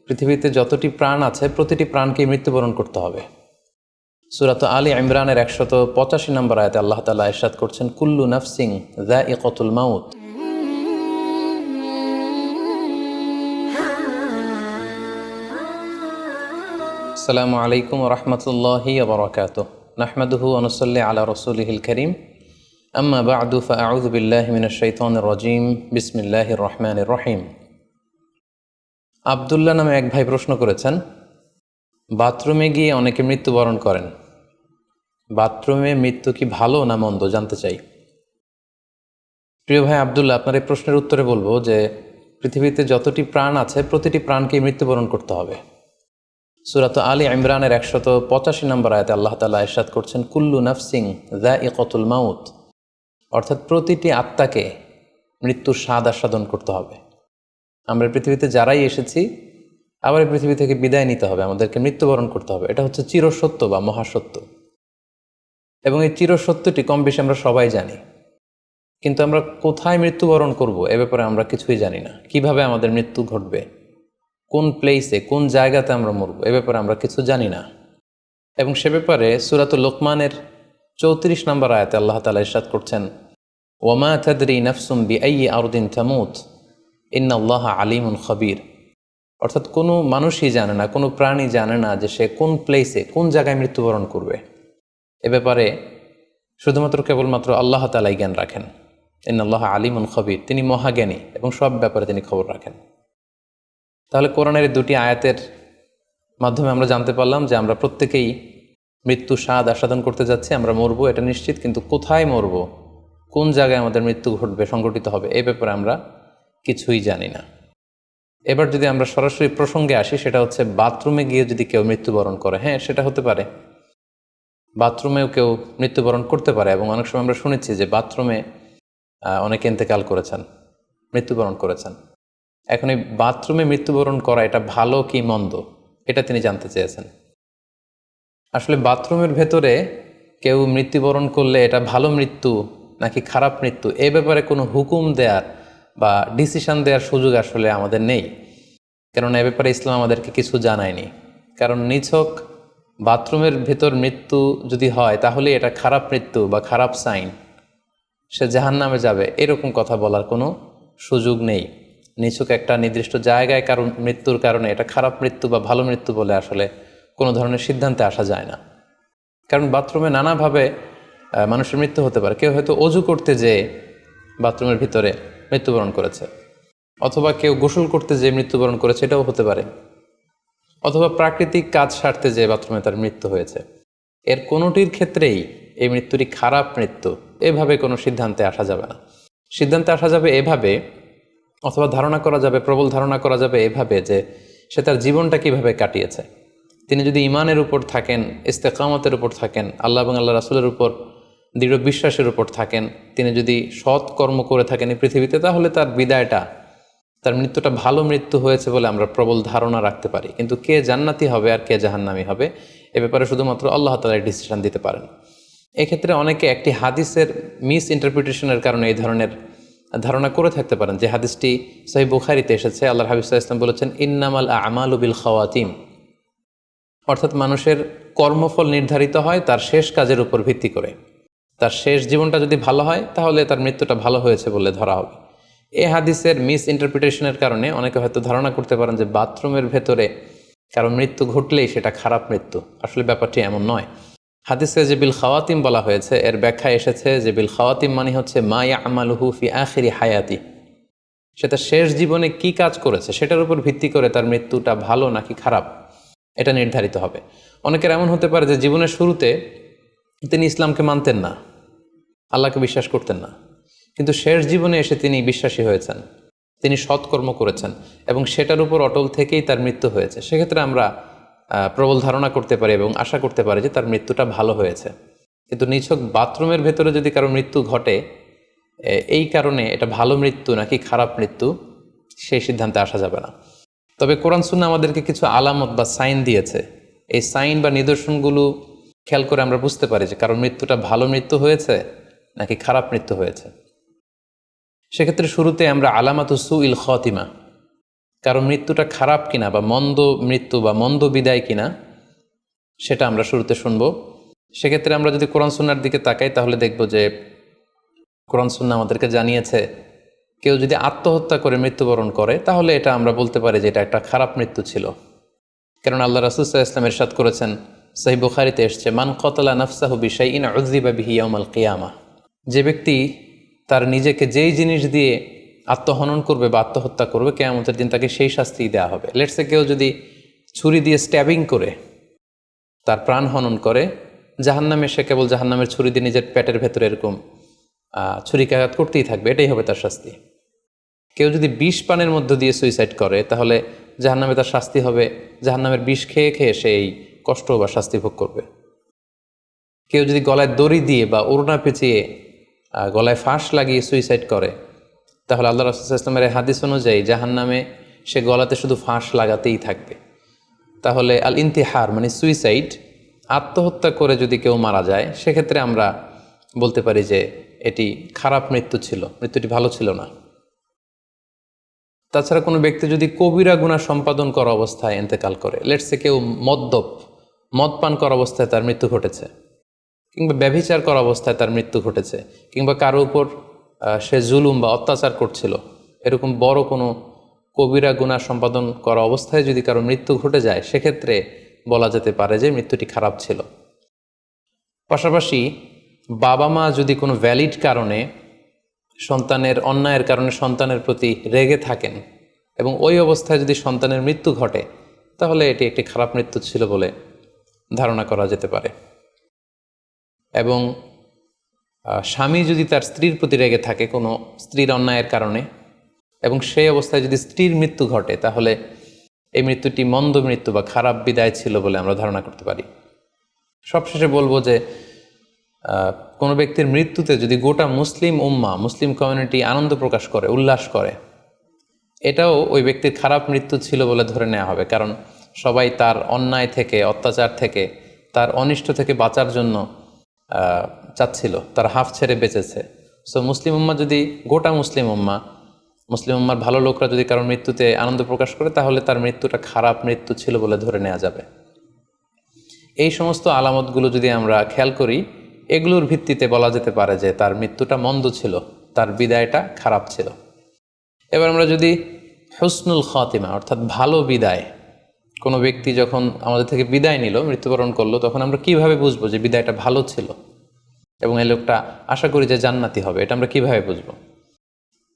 পৃথিবীতে যতটি প্রাণ আছে প্রতিটি প্রাণকে মৃত্যুবরণ করতে হবে। সূরাত আলী ইমরানের 185 নম্বর আয়াতে আল্লাহ তাআলা ইরশাদ করছেন, কুল্লু নাফসিন যায়িকাতুল মাউত। আসসালামু আলাইকুম ওয়া রাহমাতুল্লাহি ওয়া বারাকাতুহু। নাহমাদুহু ওয়া নুসাল্লি আলা রাসূলিহিল কারীম। আম্মা বা'দু ফাআউযু বিল্লাহি মিনাশ শাইতানির রাজীম। বিসমিল্লাহির রহমানির রহিম। আব্দুল্লাহ নামে এক ভাই প্রশ্ন করেছেন, বাথরুমে গিয়ে অনেকে মৃত্যুবরণ করেন। বাথরুমে মৃত্যু কি ভালো না মন্দ জানতে চাই। প্রিয় ভাই আব্দুল্লাহ, আপনার এই প্রশ্নের উত্তরে বলবো যে পৃথিবীতে যতটি প্রাণ আছে প্রতিটি প্রাণকে মৃত্যুবরণ করতে হবে। সূরাত আলী ইমরানের 185 নম্বর আয়াতে আল্লাহ তাআলা ইরশাদ করছেন, কুল্লু নাফসিন যায়িকাতুল মাউত। অর্থাৎ প্রতিটি আত্মাকে মৃত্যুর স্বাদ আস্বাদন করতে হবে। আমরা পৃথিবীতে যারাই এসেছি আবার এই পৃথিবী থেকে বিদায় নিতে হবে, আমাদেরকে মৃত্যুবরণ করতে হবে। এটা হচ্ছে চিরসত্য বা মহাসত্য, এবং এই চিরসত্যটি কম বেশি আমরা সবাই জানি। কিন্তু আমরা কোথায় মৃত্যুবরণ করব এ ব্যাপারে আমরা কিছুই জানি না। কিভাবে আমাদের মৃত্যু ঘটবে, কোন প্লেসে কোন জায়গাতে আমরা মরব এ ব্যাপারে আমরা কিছু জানি না। এবং সে ব্যাপারে সূরাতুল লোকমানের 34 নম্বর আয়াতে আল্লাহ তাআলা ইরশাদ করছেন, ওয়ামা তাদরি নাফসুম বিআইয়ি আরদিন তামুত ইন্নাল্লাহা আলিমুন খবীর। অর্থাৎ কোনো মানুষই জানে না, কোনো প্রাণী জানে না যে সে কোন প্লেসে কোন জায়গায় মৃত্যুবরণ করবে। এ ব্যাপারে শুধুমাত্র কেবলমাত্র আল্লাহ তাআলাই জ্ঞান রাখেন। ইন্নাল্লাহা আলিমুন খবীর, তিনি মহাজ্ঞানী এবং সব ব্যাপারে তিনি খবর রাখেন। তাহলে কোরআনের এই দুটি আয়াতের মাধ্যমে আমরা জানতে পারলাম যে আমরা প্রত্যেকেই মৃত্যু স্বাদ আস্বাদন করতে যাচ্ছি। আমরা মরবো এটা নিশ্চিত, কিন্তু কোথায় মরব, কোন জায়গায় আমাদের মৃত্যু ঘটবে, সংঘটিত হবে, এই ব্যাপারে আমরা কিছুই জানি না। এবার যদি আমরা সরাসরি প্রসঙ্গে আসি, সেটা হচ্ছে বাথরুমে গিয়ে যদি কেউ মৃত্যুবরণ করে, হ্যাঁ সেটা হতে পারে। বাথরুমেও কেউ মৃত্যুবরণ করতে পারে, এবং অনেক সময় আমরা শুনেছি যে বাথরুমে অনেকে ইন্তেকাল করেছেন, মৃত্যুবরণ করেছেন। এখন এই বাথরুমে মৃত্যুবরণ করা এটা ভালো কি মন্দ, এটা তিনি জানতে চেয়েছেন। আসলে বাথরুমের ভেতরে কেউ মৃত্যুবরণ করলে এটা ভালো মৃত্যু নাকি খারাপ মৃত্যু এ ব্যাপারে কোনো হুকুম দেওয়ার বা ডিসিশন দেওয়ার সুযোগ আসলে আমাদের নেই, কারণ এ ব্যাপারে ইসলাম আমাদেরকে কিছু জানায়নি। কারণ নিছক বাথরুমের ভেতর মৃত্যু যদি হয় তাহলে এটা খারাপ মৃত্যু বা খারাপ সাইন, সে জাহান্নামে যাবে, এরকম কথা বলার কোনো সুযোগ নেই। নিছক একটা নির্দিষ্ট জায়গায় কারণ মৃত্যুর কারণে এটা খারাপ মৃত্যু বা ভালো মৃত্যু বলে আসলে কোনো ধরনের সিদ্ধান্তে আসা যায় না। কারণ বাথরুমে নানাভাবে মানুষের মৃত্যু হতে পারে। কেউ হয়তো অজু করতে যেয়ে বাথরুমের ভিতরে মৃত্যুবরণ করেছে, অথবা কেউ গোসল করতে যেয়ে মৃত্যুবরণ করেছে, এটাও হতে পারে। অথবা প্রাকৃতিক কাজ সারতে যেয়ে বাথরুমে তার মৃত্যু হয়েছে। এর কোনোটির ক্ষেত্রেই এই মৃত্যুটি খারাপ মৃত্যু এভাবে কোনো সিদ্ধান্তে আসা যাবে না। সিদ্ধান্তে আসা যাবে এভাবে, অথবা ধারণা করা যাবে, প্রবল ধারণা করা যাবে এভাবে যে সে তার জীবনটা কিভাবে কাটিয়েছে। তিনি যদি ঈমানের উপর থাকেন, ইস্তেকামতের উপর থাকেন, আল্লাহ এবং আল্লাহ রাসূলের উপর দৃঢ় বিশ্বাসের উপর থাকেন, তিনি যদি সৎ কর্ম করে থাকেন এই পৃথিবীতে, তাহলে তার বিদায়টা, তার মৃত্যুটা ভালো মৃত্যু হয়েছে বলে আমরা প্রবল ধারণা রাখতে পারি। কিন্তু কে জান্নাতি হবে আর কে জাহান্নামী হবে এ ব্যাপারে শুধুমাত্র আল্লাহ তাআলা ডিসিশন দিতে পারেন। এক্ষেত্রে অনেকে একটি হাদিসের মিস ইন্টারপ্রিটেশনের কারণে এই ধরনের ধারণা করে থাকতে পারেন, যে হাদিসটি সহিহ বুখারীতে এসেছে। আল্লাহর হাবিব সাল্লাল্লাহু আলাইহি ওয়াসাল্লাম বলেছেন, ইন্নামাল আমালু বিল খাওয়াতিম। অর্থাৎ মানুষের কর্মফল নির্ধারিত হয় তার শেষ কাজের উপর ভিত্তি করে। তার শেষ জীবনটা যদি ভালো হয় তাহলে তার মৃত্যুটা ভালো হয়েছে বলে ধরা হবে। এই হাদিসের মিস ইন্টারপ্রিটেশনের কারণে অনেকে হয়তো ধারণা করতে পারেন যে বাথরুমের ভেতরে কারো মৃত্যু ঘটলেই সেটা খারাপ মৃত্যু। আসলে ব্যাপারটি এমন নয়। হাদিসে যে বিল খাওয়াতিম বলা হয়েছে, এর ব্যাখ্যা এসেছে যে বিল খাওয়াতিম মানে হচ্ছে মা ইয়ামালুহু ফি আখিরি হায়াতি। সেটা শেষ জীবনে কি কাজ করেছে সেটার উপর ভিত্তি করে তার মৃত্যুটা ভালো নাকি খারাপ এটা নির্ধারিত হবে। অনেকের এমন হতে পারে যে জীবনের শুরুতে তিনি ইসলামকে মানতেন না, আল্লাহকে বিশ্বাস করতেন না, কিন্তু শেষ জীবনে এসে তিনি বিশ্বাসী হয়েছেন, তিনি সৎকর্ম করেছেন এবং সেটার উপর অটল থেকেই তার মৃত্যু হয়েছে। সেক্ষেত্রে আমরা প্রবল ধারণা করতে পারি এবং আশা করতে পারি যে তার মৃত্যুটা ভালো হয়েছে। কিন্তু নিছক বাথরুমের ভেতরে যদি কারো মৃত্যু ঘটে, এই কারণে এটা ভালো মৃত্যু নাকি খারাপ মৃত্যু সেই সিদ্ধান্তে আসা যাবে না। তবে কোরআন সুন্নাহ আমাদেরকে কিছু আলামত বা সাইন দিয়েছে। এই সাইন বা নিদর্শনগুলো খেয়াল করে আমরা বুঝতে পারি যে কারণ মৃত্যুটা ভালো মৃত্যু হয়েছে নাকি খারাপ মৃত্যু হয়েছে। সেক্ষেত্রে শুরুতে আমরা আলামাতু সুইল খাতিমা, কারো মৃত্যুটা খারাপ কিনা বা মন্দ মৃত্যু বা মন্দ বিদায় কিনা সেটা আমরা শুরুতে শুনবো। সেক্ষেত্রে আমরা যদি কোরআন সুন্নাহর দিকে তাকাই তাহলে দেখব যে কোরআন সুন্নাহ আমাদেরকে জানিয়েছে কেউ যদি আত্মহত্যা করে মৃত্যুবরণ করে তাহলে এটা আমরা বলতে পারি যে এটা একটা খারাপ মৃত্যু ছিল। কারণ আল্লাহ রাসূল সাল্লাল্লাহু আলাইহি ওয়াসাল্লাম ইরশাদ করেছেন, সহিহ বুখারীতে এসেছে, মান কতালা নাফসাহু বিশাইইন উযযিবা বিহি ইয়াউমাল কিয়ামাহ। যে ব্যক্তি তার নিজেকে যেই জিনিস দিয়ে আত্মহনন করবে বা আত্মহত্যা করবে, কিয়ামতের দিন তাকে সেই শাস্তি দেওয়া হবে। লেটসে কেউ যদি ছুরি দিয়ে স্ট্যাবিং করে তার প্রাণ হনন করে, জাহান্নামে সে কেবল জাহান্নামের ছুরি দিয়ে নিজের পেটের ভেতরে এরকম ছুরিকাঘাত করতেই থাকবে, এটাই হবে তার শাস্তি। কেউ যদি বিষ পানের মধ্য দিয়ে সুইসাইড করে তাহলে জাহান্নামে তার শাস্তি হবে জাহান্নামের বিষ খেয়ে খেয়ে সেই কষ্ট বা শাস্তি ভোগ করবে। কেউ যদি গলায় দড়ি দিয়ে বা ওড়না পেঁচিয়ে গলায় ফাঁস লাগিয়ে সুইসাইড করে তাহলে আল্লাহ রাসূল সাল্লাল্লাহু আলাইহি ওয়াসাল্লামের হাদিস অনুযায়ী জাহান্নামে সে গলাতে শুধু ফাঁস লাগাতেই থাকবে। তাহলে আল ইন্তিহার মানে সুইসাইড, আত্মহত্যা করে যদি কেউ মারা যায় সেক্ষেত্রে আমরা বলতে পারি যে এটি খারাপ মৃত্যু ছিল, মৃত্যুটি ভালো ছিল না। তাছাড়া কোনো ব্যক্তি যদি কবিরা গুনাহ সম্পাদন করা অবস্থায় ইন্তেকাল করে, লেটসে কেউ মদ পান করা অবস্থায় তার মৃত্যু ঘটেছে, কিংবা ব্যভিচার করা অবস্থায় তার মৃত্যু ঘটেছে, কিংবা কারো উপর সে জুলুম বা অত্যাচার করছিল, এরকম বড় কোনো কবিরা গুনাহ সম্পাদন করা অবস্থায় যদি কারো মৃত্যু ঘটে যায় সেক্ষেত্রে বলা যেতে পারে যে মৃত্যুটি খারাপ ছিল। পাশাপাশি বাবা মা যদি কোনো ভ্যালিড কারণে সন্তানের অন্যায়ের কারণে সন্তানের প্রতি রেগে থাকেন এবং ওই অবস্থায় যদি সন্তানের মৃত্যু ঘটে তাহলে এটি একটি খারাপ মৃত্যু ছিল বলে ধারণা করা যেতে পারে। এবং স্বামী যদি তার স্ত্রীর প্রতি রেগে থাকে কোনো স্ত্রীর অন্যায়ের কারণে এবং সেই অবস্থায় যদি স্ত্রীর মৃত্যু ঘটে তাহলে এই মৃত্যুটি মন্দ মৃত্যু বা খারাপ বিদায় ছিল বলে আমরা ধারণা করতে পারি। সবশেষে বলবো যে কোনো ব্যক্তির মৃত্যুতে যদি গোটা মুসলিম উম্মাহ, মুসলিম কমিউনিটি আনন্দ প্রকাশ করে, উল্লাস করে, এটাও ওই ব্যক্তির খারাপ মৃত্যু ছিল বলে ধরে নেওয়া হবে। কারণ সবাই তার অন্যায় থেকে, অত্যাচার থেকে, তার অনিষ্ট থেকে বাঁচার জন্য চাচ্ছিল, তার হাফ ছেড়ে বেঁচেছে। সো মুসলিম উম্মাহ যদি, গোটা মুসলিম উম্মার ভালো লোকরা যদি কারোর মৃত্যুতে আনন্দ প্রকাশ করে তাহলে তার মৃত্যুটা খারাপ মৃত্যু ছিল বলে ধরে নেওয়া যাবে। এই সমস্ত আলামতগুলো যদি আমরা খেয়াল করি, এগুলোর ভিত্তিতে বলা যেতে পারে যে তার মৃত্যুটা মন্দ ছিল, তার বিদায়টা খারাপ ছিল। এবার আমরা যদি হুসনুল খাতিমা অর্থাৎ ভালো বিদায়, কোনো ব্যক্তি যখন আমাদের থেকে বিদায় নিল, মৃত্যুবরণ করলো, তখন আমরা কিভাবে বুঝবো যে বিদায়টা ভালো ছিল এবং এই লোকটা আশা করি যে জান্নাতি হবে, এটা আমরা কিভাবে বুঝবো?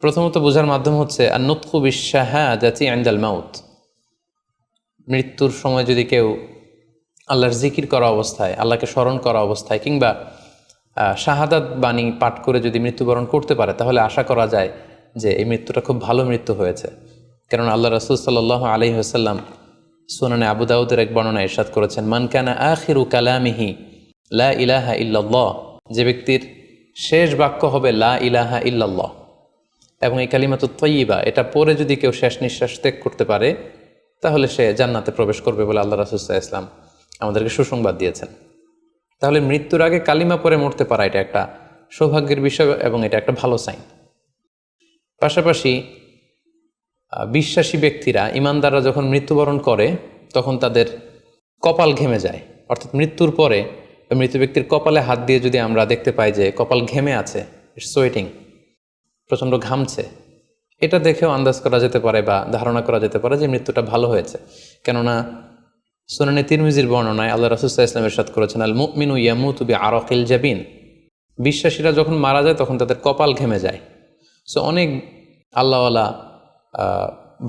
প্রথমত বোঝার মাধ্যম হচ্ছে আন-নুতকু বিশ-শাহাদাতি ইনদাল মাউত। মৃত্যুর সময় যদি কেউ আল্লাহর জিকির করা অবস্থায়, আল্লাহকে স্মরণ করা অবস্থায় কিংবা শাহাদাত বাণী পাঠ করে যদি মৃত্যুবরণ করতে পারে তাহলে আশা করা যায় যে এই মৃত্যুটা খুব ভালো মৃত্যু হয়েছে। কারণ আল্লাহ রাসূল সাল্লাল্লাহু আলাইহি ওয়াসাল্লাম সুনানে আবু দাউদের এক বর্ণনায় ইরশাদ করেছেন, মান কানা আখিরু কালামিহি লা ইলাহা ইল্লাল্লাহ, যে ব্যক্তির শেষ বাক্য হবে লা ইলাহা ইল্লাল্লাহ এবং এই কালিমাতুত তাইয়্যিবা, এটা পরে যদি কেউ শেষ নিঃশ্বাস ত্যাগ করতে পারে তাহলে সে জান্নাতে প্রবেশ করবে বলে আল্লাহ রাসূল সাল্লাল্লাহু আলাইহি ওয়াসাল্লাম আমাদেরকে সুসংবাদ দিয়েছেন। তাহলে মৃত্যুর আগে কালিমা পরে মরতে পারা এটা একটা সৌভাগ্যের বিষয় এবং এটা একটা ভালো সাইন। পাশাপাশি বিশ্বাসী ব্যক্তিরা, ইমানদাররা যখন মৃত্যুবরণ করে তখন তাদের কপাল ঘেমে যায়, অর্থাৎ মৃত্যুর পরে মৃত ব্যক্তির কপালে হাত দিয়ে যদি আমরা দেখতে পাই যে কপাল ঘেমে আছে, সোয়েটিং, প্রচণ্ড ঘামছে, এটা দেখেও আন্দাজ করা যেতে পারে বা ধারণা করা যেতে পারে যে মৃত্যুটা ভালো হয়েছে। কেননা সুনানে তিরমিজির বর্ণনায় আল্লাহ রাসূল সাল্লাল্লাহু আলাইহি ওয়াসাল্লাম ইরশাদ করেছেন, আল মুমিনু ইয়ামুতু বিআরাকিল জাবিন, বিশ্বাসীরা যখন মারা যায় তখন তাদের কপাল ঘেমে যায়। সো অনেক আল্লাহওয়ালা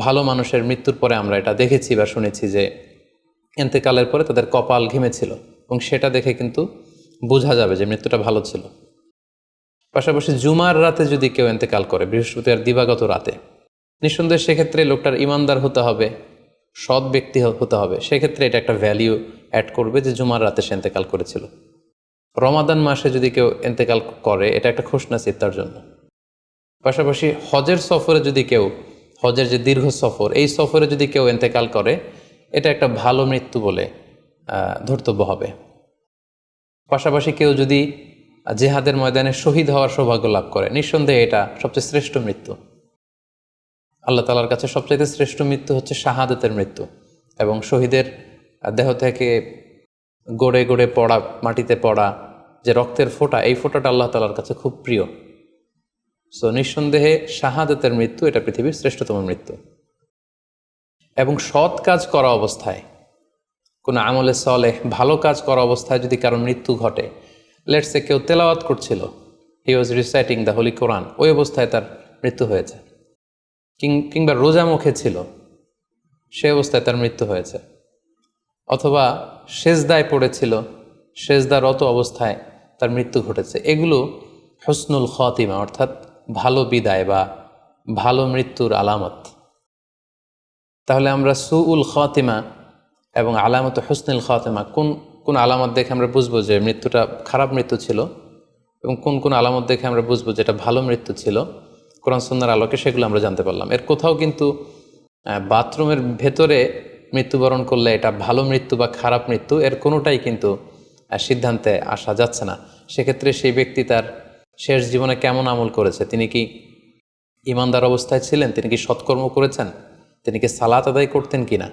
ভালো মানুষের মৃত্যুর পরে আমরা এটা দেখেছি বা শুনেছি যে ইন্তেকালের পরে তাদের কপাল ঘেমেছিল এবং সেটা দেখে কিন্তু বোঝা যাবে যে মৃত্যুটা ভালো ছিল। পাশাপাশি জুমার রাতে যদি কেউ ইন্তেকাল করে, বৃহস্পতিবার দিবাগত রাতে, নিঃসন্দেহে সেক্ষেত্রে লোকটার ইমানদার হতে হবে, সৎ ব্যক্তি হতে হবে। সেক্ষেত্রে এটা একটা ভ্যালিউ অ্যাড করবে যে জুমার রাতে সে ইন্তেকাল করেছিল। রমাদান মাসে যদি কেউ ইন্তেকাল করে এটা একটা খুশনসিব তার জন্য। পাশাপাশি হজের সফরে যদি কেউ, হজের যে দীর্ঘ সফর, এই সফরে যদি কেউ ইন্তেকাল করে এটা একটা ভালো মৃত্যু বলে ধর্তব্য হবে। পাশাপাশি কেউ যদি জেহাদের ময়দানে শহীদ হওয়ার সৌভাগ্য লাভ করে, নিঃসন্দেহে এটা সবচেয়ে শ্রেষ্ঠ মৃত্যু। আল্লাহ তাআলার কাছে সবচাইতে শ্রেষ্ঠ মৃত্যু হচ্ছে শাহাদাতের মৃত্যু, এবং শহীদের দেহ থেকে গড়ে গড়ে পড়া, মাটিতে পড়া যে রক্তের ফোঁটা, এই ফোঁটাটা আল্লাহ তাআলার কাছে খুব প্রিয়। সো নিঃসন্দেহে শাহাদাতের মৃত্যু এটা পৃথিবীর শ্রেষ্ঠতম মৃত্যু। এবং সৎ কাজ করা অবস্থায়, কোনো আমলে সলেহ ভালো কাজ করা অবস্থায় যদি কারো মৃত্যু ঘটে, লেটস সে কেউ তেলাওয়াত করছিল, হি ওয়াজ রিসাইটিং দ্য হোলি কোরআন, ওই অবস্থায় তার মৃত্যু হয়েছে, কিংবা রোজা মুখে ছিল, সে অবস্থায় তার মৃত্যু হয়েছে, অথবা সেজদায় পড়েছিল, সেজদারত অবস্থায় তার মৃত্যু ঘটেছে। এগুলো হুসনুল খাতিমা, অর্থাৎ ভালো বিদায় বা ভালো মৃত্যুর আলামত। তাহলে আমরা সুউল খাতিমা এবং আলামত হুসনুল খাতিমা কোন কোন আলামত দেখে আমরা বুঝবো যে মৃত্যুটা খারাপ মৃত্যু ছিল, এবং কোন কোন আলামত দেখে আমরা বুঝবো যে এটা ভালো মৃত্যু ছিল, কোরআন সুন্নাহর আলোকে সেগুলো আমরা জানতে পারলাম। এর কোথাও কিন্তু বাথরুমের ভেতরে মৃত্যুবরণ করলে এটা ভালো মৃত্যু বা খারাপ মৃত্যু, এর কোনোটাই কিন্তু সিদ্ধান্তে আসা যাচ্ছে না। সেক্ষেত্রে সেই ব্যক্তি তার শেষ জীবনে কেমন আমল করেছে, তিনি কি ইমানদার অবস্থায় ছিলেন, তিনি কি সৎকর্ম করেছেন, তিনি কি সালাত আদায় করতেন কিনা,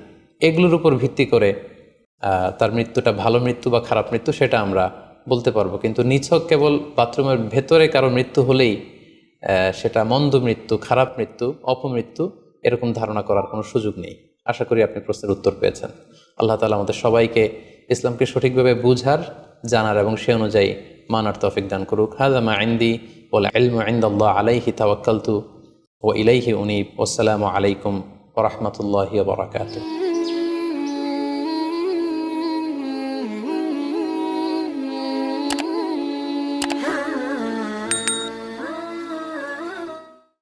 এগুলোর উপর ভিত্তি করে তার মৃত্যুটা ভালো মৃত্যু বা খারাপ মৃত্যু সেটা আমরা বলতে পারবো। কিন্তু নিছক কেবল বাথরুমের ভেতরে কারো মৃত্যু হলেই সেটা মন্দ মৃত্যু, খারাপ মৃত্যু, অপমৃত্যু, এরকম ধারণা করার কোনো সুযোগ নেই। আশা করি আপনি প্রশ্নের উত্তর পেয়েছেন। আল্লাহ তাআলা আমাদের সবাইকে ইসলামকে সঠিকভাবে বুঝার, জানার এবং সে অনুযায়ী মানার তৌফিক দান করুক। হাযা মা ইনদি ওয়াল ইলমু ইনদাল্লাহ আলাইহি তাওয়াক্কালতু ওয়া ইলাইহি উনীব। ওয়াসসালামু আলাইকুম ওয়া রাহমাতুল্লাহি ওয়া বারাকাতুহু।